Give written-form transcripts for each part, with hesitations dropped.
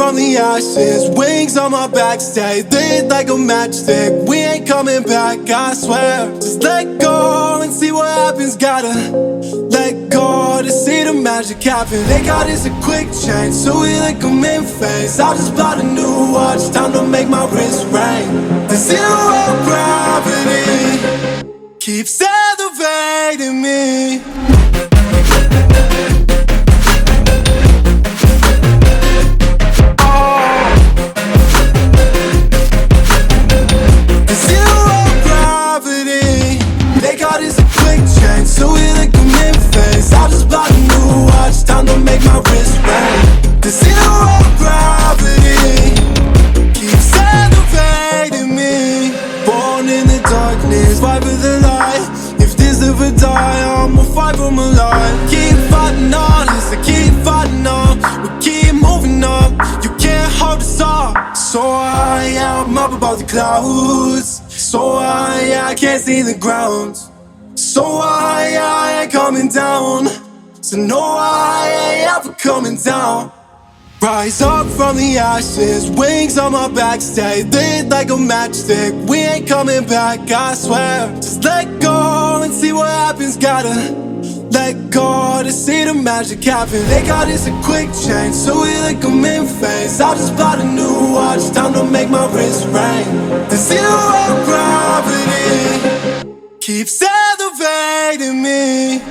from the ashes, wings on my back, stay lit like a matchstick. We ain't coming back, I swear. Just let go and see what happens. Gotta let go to see the magic happen. They got us a quick change, so we lick them in phase. I just bought a new watch, time to make my wrist ring. The zero gravity keeps elevating me. So we lick them in phase. I just bought a new watch, time to make my wrist ring. The zero gravity keeps elevating me. Born in the darkness, fight for the light. If this ever die, I'ma fight for my life. Keep fighting on, yes, I keep fighting on. We keep moving up, you can't hold us up. So I'm up above the clouds. So I can't see the ground. So I ain't coming down. So no, I ain't ever coming down. Rise up from the ashes, wings on my back, stay lit like a matchstick. We ain't coming back, I swear. Just let go and see what happens. Gotta let go to see the magic happen. They got us a quick change, so we lick them in phase. I just bought a new watch, time to make my wrist ring. The zero gravity keeps elevating me.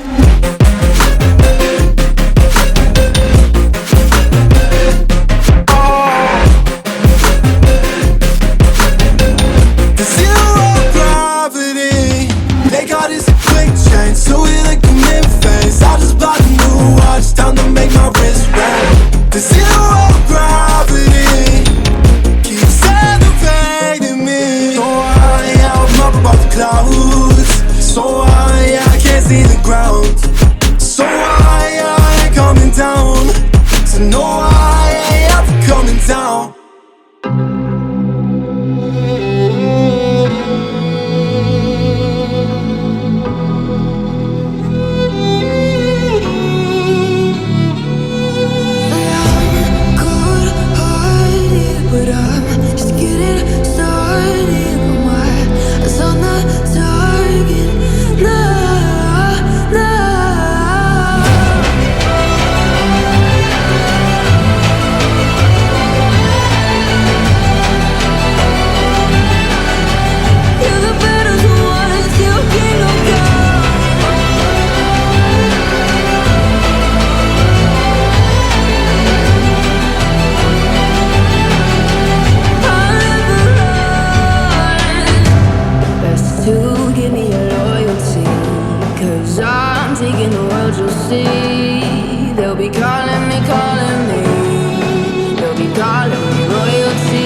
The zero gravity, they got us a quick change, so we lick them in phase. I just bought a new watch, time to make my wrist ring. The zero gravity keeps elevating me. So I'm up above the clouds. So I can't see the ground. So I ain't coming down. So no, I ain't ever coming down. They'll be calling me royalty.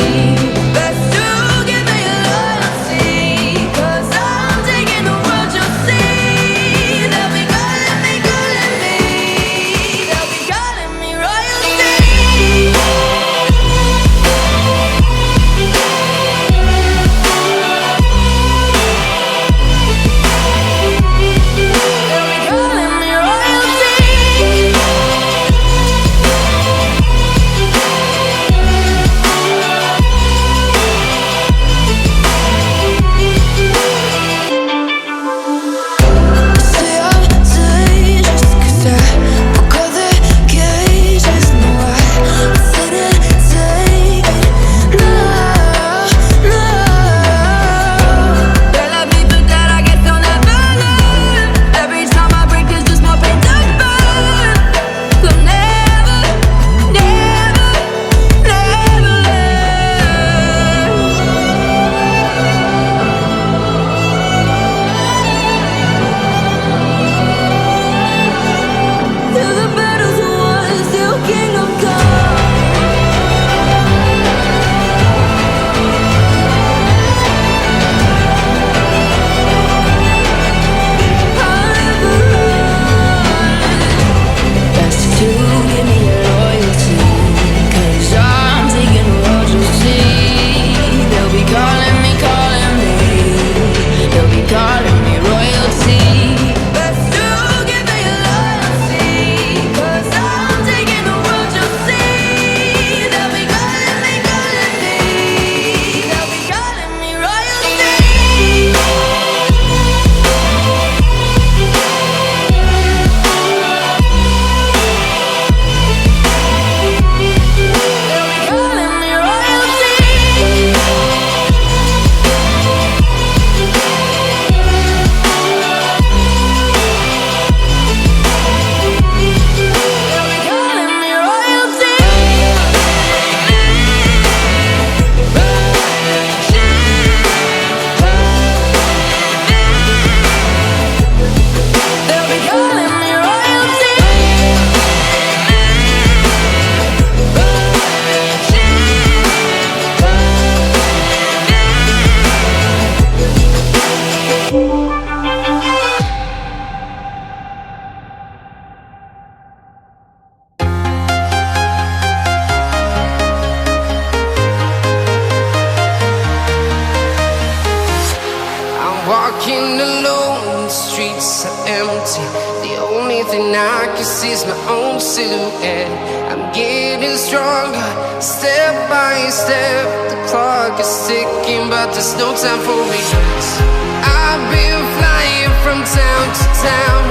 Walking alone, the streets are empty. The only thing I can see is my own silhouette. I'm getting stronger, step by step. The clock is ticking, but there's no time for regrets. I've been flying from town to town,